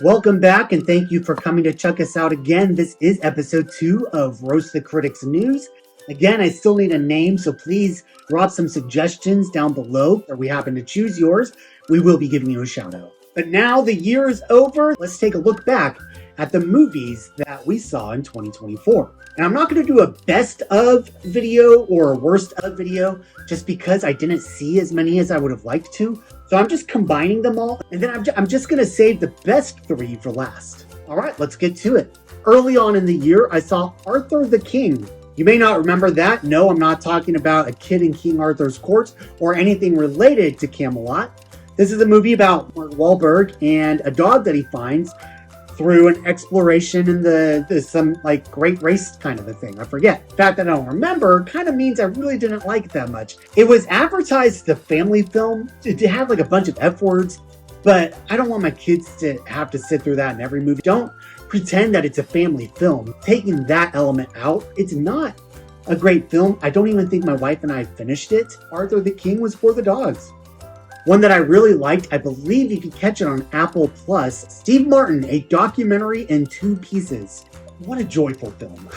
Welcome back, and thank you for coming to check us out again. This is episode 2 of Roast the Critics News. Again, I still need a name, so please drop some suggestions down below, or we happen to choose yours. We will be giving you a shout out. But now the year is over. Let's take a look back at the movies that we saw in 2024. And I'm not going to do a best of video or a worst of video just because I didn't see as many as I would have liked to. So I'm just combining them all, and then I'm just going to save the best 3 for last. All right, let's get to it. Early on in the year, I saw Arthur the King. You may not remember that. No, I'm not talking about a kid in King Arthur's court or anything related to Camelot. This is a movie about Mark Wahlberg and a dog that he finds through an exploration in some like great race kind of a thing. I forget. The fact that I don't remember kind of means I really didn't like it that much. It was advertised as a family film. It had like a bunch of F words, but I don't want my kids to have to sit through that in every movie. Don't pretend that it's a family film. Taking that element out, it's not a great film. I don't even think my wife and I finished it. Arthur the King was for the dogs. One that I really liked, I believe you can catch it on Apple Plus, Steve Martin, a documentary in 2 pieces. What a joyful film.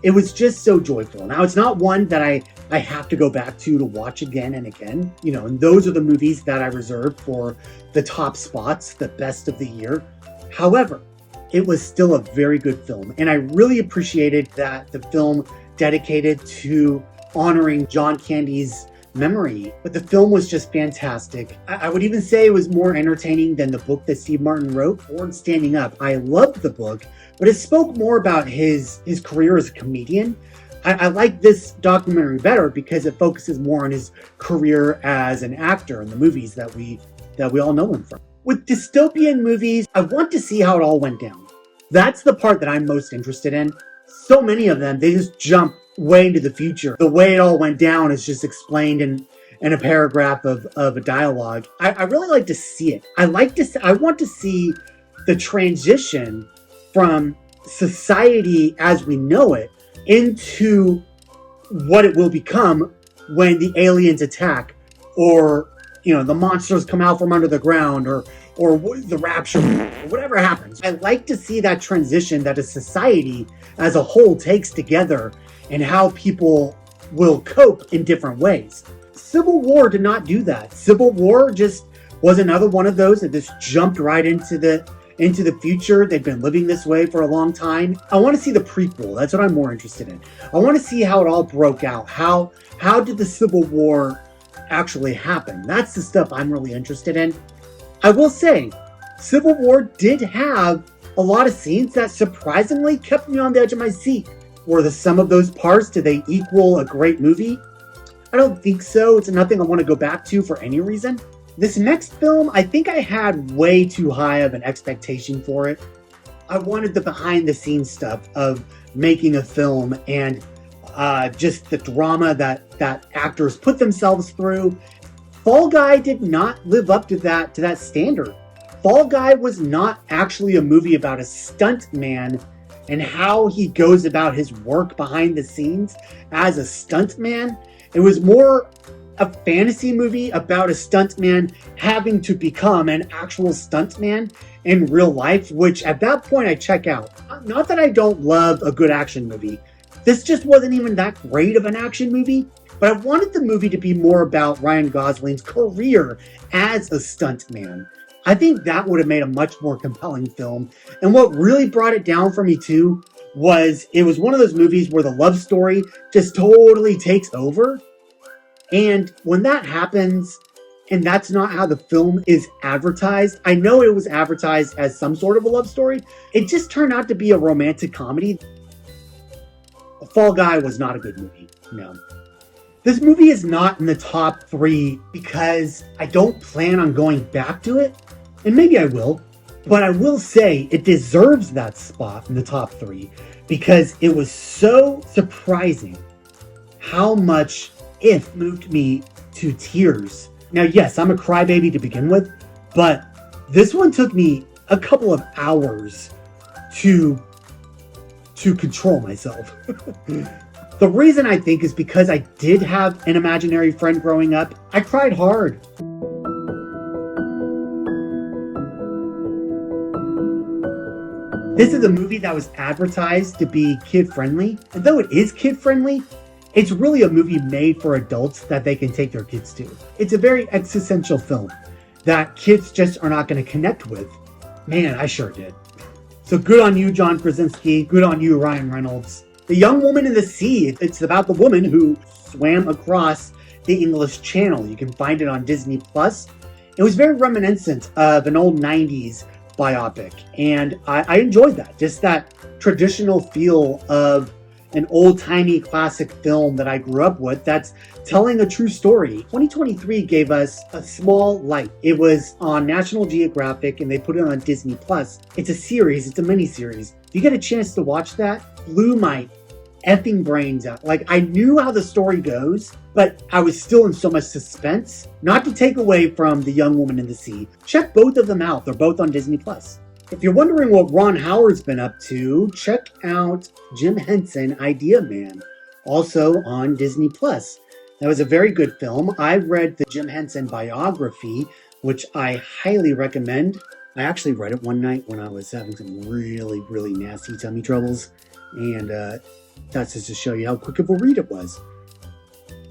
It was just so joyful. Now, it's not one that I have to go back to watch again and again. You know, and those are the movies that I reserved for the top spots, the best of the year. However, it was still a very good film. And I really appreciated that the film dedicated to honoring John Candy's memory, but the film was just fantastic. I would even say it was more entertaining than the book that Steve Martin wrote, Ford Standing Up. I loved the book, but it spoke more about his career as a comedian. I like this documentary better because it focuses more on his career as an actor in the movies that we all know him from. With dystopian movies, I want to see how it all went down. That's the part that I'm most interested in. So many of them, they just jump way into the future. The way it all went down is just explained in a paragraph of a dialogue. I really like to see it. I want to see the transition from society as we know it into what it will become when the aliens attack, or the monsters come out from under the ground, or the rapture, or whatever happens. I like to see that transition that a society as a whole takes together and how people will cope in different ways. Civil War did not do that. Civil War just was another one of those that just jumped right into the future. They've been living this way for a long time. I want to see the prequel. That's what I'm more interested in. I want to see how it all broke out. How did the Civil War actually happen? That's the stuff I'm really interested in. I will say, Civil War did have a lot of scenes that surprisingly kept me on the edge of my seat. Were the sum of those parts, did they equal a great movie? I don't think so. It's nothing I want to go back to for any reason. This next film, I think I had way too high of an expectation for it. I wanted the behind the scenes stuff of making a film and just the drama that actors put themselves through. Fall Guy did not live up to that standard. Fall Guy was not actually a movie about a stunt man and how he goes about his work behind the scenes as a stuntman. It was more a fantasy movie about a stuntman having to become an actual stuntman in real life, which at that point I check out. Not that I don't love a good action movie. This just wasn't even that great of an action movie, but I wanted the movie to be more about Ryan Gosling's career as a stuntman. I think that would have made a much more compelling film. And what really brought it down for me too was it was one of those movies where the love story just totally takes over. And when that happens, and that's not how the film is advertised, I know it was advertised as some sort of a love story. It just turned out to be a romantic comedy. Fall Guy was not a good movie, no. This movie is not in the top 3 because I don't plan on going back to it. And maybe I will, but I will say it deserves that spot in the top 3 because it was so surprising how much it moved me to tears. Now, yes, I'm a crybaby to begin with, but this one took me a couple of hours to control myself. The reason I think is because I did have an imaginary friend growing up. I cried hard. This is a movie that was advertised to be kid-friendly, and though it is kid-friendly, it's really a movie made for adults that they can take their kids to. It's a very existential film that kids just are not going to connect with. Man, I sure did. So good on you, John Krasinski. Good on you, Ryan Reynolds. The Young Woman in the Sea. It's about the woman who swam across the English Channel. You can find it on Disney+. It was very reminiscent of an old 90s biopic, and I enjoyed that. Just that traditional feel of an old-timey classic film that I grew up with that's telling a true story. 2023 gave us A Small Light. It was on National Geographic and they put it on Disney+. It's a series, it's a mini-series. If you get a chance to watch that, blew my effing brains out. Like, I knew how the story goes, but I was still in so much suspense. Not to take away from The Young Woman in the Sea. Check both of them out. They're both on Disney+. If you're wondering what Ron Howard's been up to, check out Jim Henson, Idea Man, also on Disney+. That was a very good film. I read the Jim Henson biography, which I highly recommend. I actually read it one night when I was having some really, really nasty tummy troubles. And that's just to show you how quick of a read it was.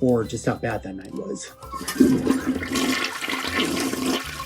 Or just how bad that night was.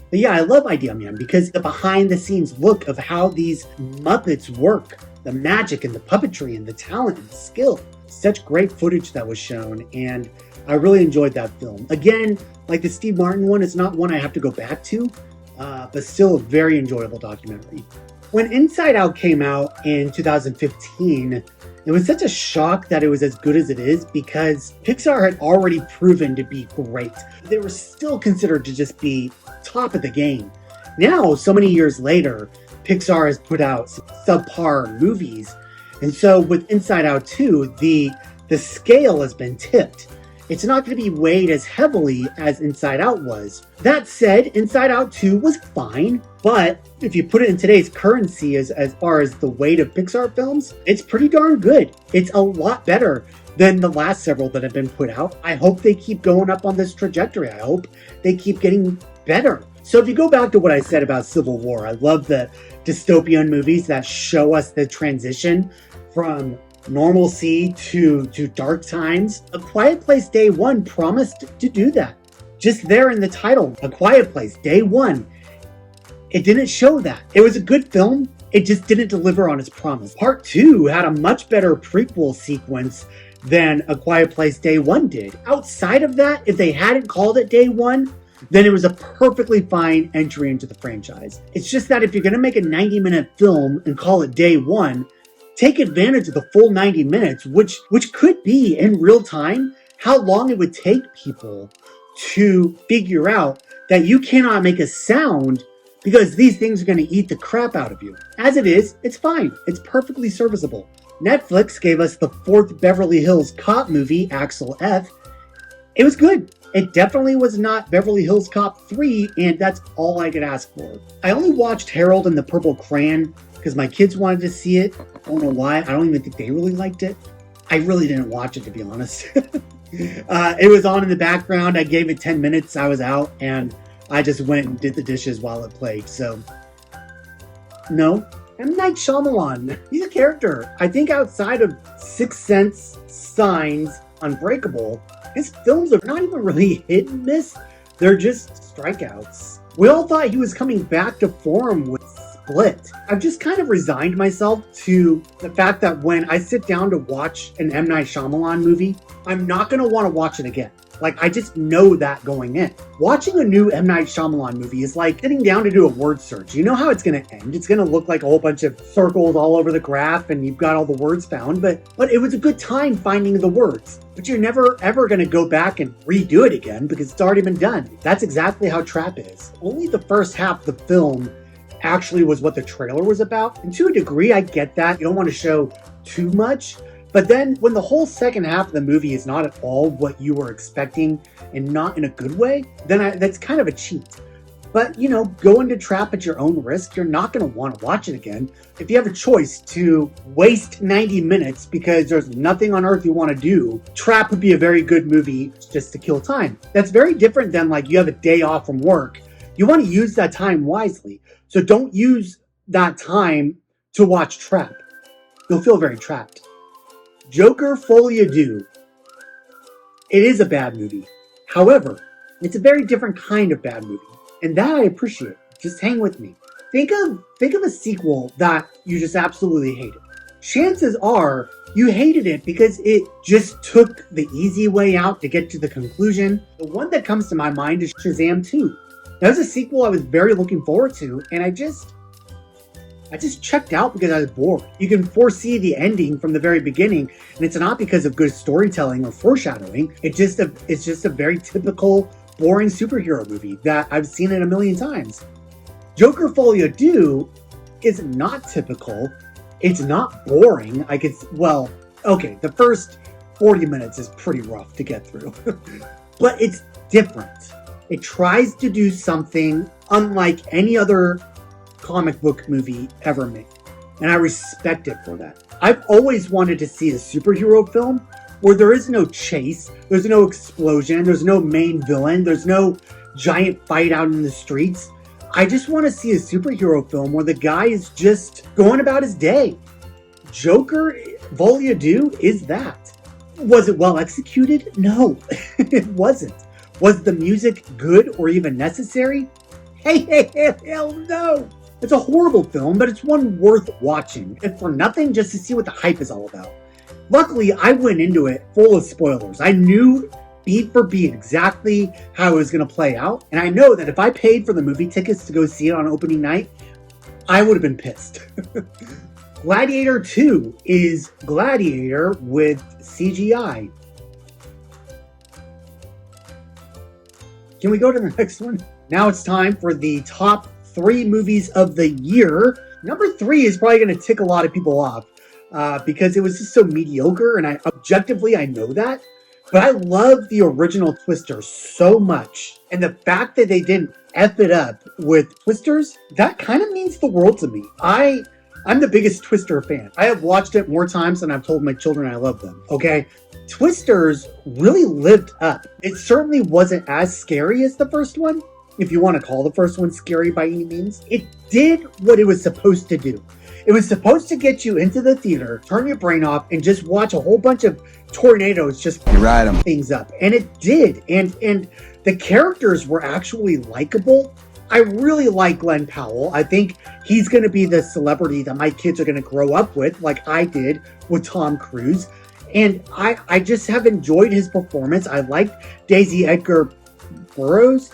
But yeah, I love Idea Man because the behind-the-scenes look of how these Muppets work, the magic and the puppetry and the talent and the skill. Such great footage that was shown, and I really enjoyed that film. Again, like the Steve Martin one, it's not one I have to go back to, but still a very enjoyable documentary. When Inside Out came out in 2015, it was such a shock that it was as good as it is because Pixar had already proven to be great. They were still considered to just be top of the game. Now, so many years later, Pixar has put out some subpar movies. And so with Inside Out 2, the scale has been tipped. It's not going to be weighed as heavily as Inside Out was. That said, Inside Out 2 was fine, but if you put it in today's currency as far as the weight of Pixar films, it's pretty darn good. It's a lot better than the last several that have been put out. I hope they keep going up on this trajectory. I hope they keep getting better. So if you go back to what I said about Civil War, I love the dystopian movies that show us the transition from normalcy to dark times. A Quiet Place Day One promised to do that. Just there in the title, A Quiet Place Day One. It didn't show that. It was a good film. It just didn't deliver on its promise. Part 2 had a much better prequel sequence than A Quiet Place Day One did. Outside of that, if they hadn't called it Day One, then it was a perfectly fine entry into the franchise. It's just that if you're going to make a 90-minute film and call it Day One, take advantage of the full 90 minutes, which could be in real time how long it would take people to figure out that you cannot make a sound because these things are going to eat the crap out of you. As it is, it's fine. It's perfectly serviceable. Netflix gave us the 4th Beverly Hills Cop movie, Axel F. It was good. It definitely was not Beverly Hills Cop 3, and that's all I could ask for. I only watched Harold and the Purple Crayon because my kids wanted to see it. I don't know why. I don't even think they really liked it. I really didn't watch it, to be honest. It was on in the background. I gave it 10 minutes. I was out, and I just went and did the dishes while it played. So, no. M. Night Shyamalan. He's a character. I think outside of Sixth Sense, Signs, Unbreakable, his films are not even really hit and miss. They're just strikeouts. We all thought he was coming back to form with Split. I've just kind of resigned myself to the fact that when I sit down to watch an M. Night Shyamalan movie, I'm not going to want to watch it again. Like, I just know that going in. Watching a new M. Night Shyamalan movie is like sitting down to do a word search. You know how it's going to end. It's going to look like a whole bunch of circles all over the graph and you've got all the words found, but it was a good time finding the words. But you're never ever going to go back and redo it again because it's already been done. That's exactly how Trap is. Only the first half of the film actually was what the trailer was about. And to a degree, I get that. You don't want to show too much. But then when the whole second half of the movie is not at all what you were expecting and not in a good way, then that's kind of a cheat. But, you know, go into Trap at your own risk. You're not going to want to watch it again. If you have a choice to waste 90 minutes because there's nothing on earth you want to do, Trap would be a very good movie just to kill time. That's very different than like you have a day off from work. You want to use that time wisely. So don't use that time to watch Trap. You'll feel very trapped. Joker Folie Deux. It is a bad movie. However, it's a very different kind of bad movie. And that I appreciate. Just hang with me. Think of a sequel that you just absolutely hated. Chances are you hated it because it just took the easy way out to get to the conclusion. The one that comes to my mind is Shazam 2. That was a sequel I was very looking forward to, and I just checked out because I was bored. You can foresee the ending from the very beginning, and it's not because of good storytelling or foreshadowing. It's just a very typical, boring superhero movie that I've seen it a million times. Joker Folie Deux is not typical. It's not boring. The first 40 minutes is pretty rough to get through. But it's different. It tries to do something unlike any other comic book movie ever made. And I respect it for that. I've always wanted to see a superhero film where there is no chase, there's no explosion, there's no main villain, there's no giant fight out in the streets. I just want to see a superhero film where the guy is just going about his day. Joker Folie Deux is that. Was it well executed? No, it wasn't. Was the music good or even necessary? Hell no! It's a horrible film, but it's one worth watching, if for nothing, just to see what the hype is all about. Luckily, I went into it full of spoilers. I knew beat for beat exactly how it was going to play out, and I know that if I paid for the movie tickets to go see it on opening night, I would have been pissed. Gladiator II is Gladiator with CGI. Can we go to the next one? Now it's time for the top 3 movies of the year. Number 3 is probably going to tick a lot of people off because it was just so mediocre, and objectively I know that. But I love the original Twister so much. And the fact that they didn't F it up with Twisters, that kind of means the world to me. I'm the biggest Twister fan. I have watched it more times than I've told my children I love them, okay? Twisters really lived up. It certainly wasn't as scary as the first one, if you want to call the first one scary by any means. It did what it was supposed to do. It was supposed to get you into the theater, turn your brain off, and just watch a whole bunch of tornadoes just ride things up. And it did. And the characters were actually likable. I really like Glenn Powell. I think he's going to be the celebrity that my kids are going to grow up with, like I did with Tom Cruise. And I just have enjoyed his performance. I liked Daisy Edgar Burrows,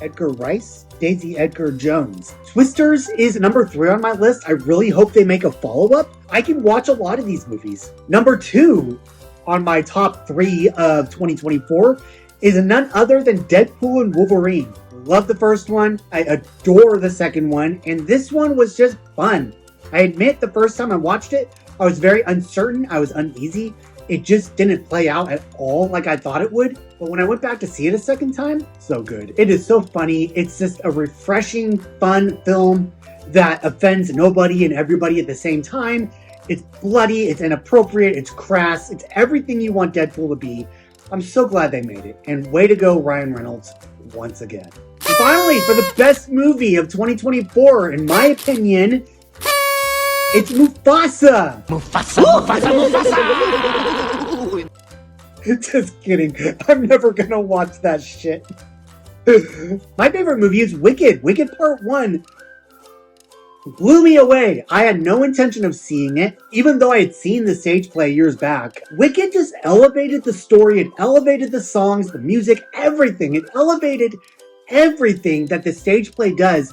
Edgar Rice, Daisy Edgar Jones. Twisters is number 3 on my list. I really hope they make a follow-up. I can watch a lot of these movies. Number 2 on my top 3 of 2024 is none other than Deadpool and Wolverine. Love the first one. I adore the second one. And this one was just fun. I admit the first time I watched it, I was very uncertain. I was uneasy. It just didn't play out at all like I thought it would. But when I went back to see it a second time, so good. It is so funny. It's just a refreshing, fun film that offends nobody and everybody at the same time. It's bloody, it's inappropriate, it's crass, it's everything you want Deadpool to be. I'm so glad they made it. And way to go, Ryan Reynolds, once again. And finally, for the best movie of 2024, in my opinion, it's Mufasa! Mufasa! Just kidding. I'm never gonna watch that shit. My favorite movie is Wicked. Wicked Part 1 blew me away. I had no intention of seeing it, even though I had seen the stage play years back. Wicked just elevated the story, it elevated the songs, the music, everything. It elevated everything that the stage play does.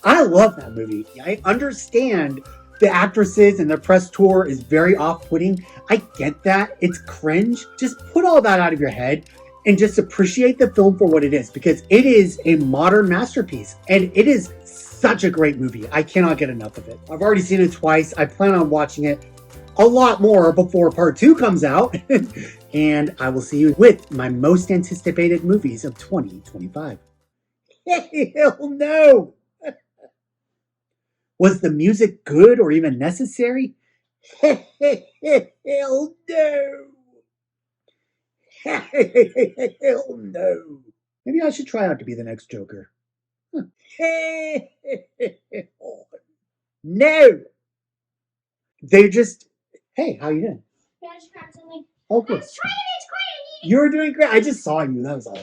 I love that movie. I understand the actresses and the press tour is very off-putting. I get that. It's cringe. Just put all that out of your head and just appreciate the film for what it is, because it is a modern masterpiece and it is such a great movie. I cannot get enough of it. I've already seen it twice. I plan on watching it a lot more before part 2 comes out. And I will see you with my most anticipated movies of 2025. Hell no! Was the music good or even necessary? Hell no! Hell no! Maybe I should try out to be the next Joker. Huh. No! They're just, hey, how you doing? Yeah, I just grabbed something. Oh, good. I was trying to get Crayon. You were doing great. I just saw you. That was all.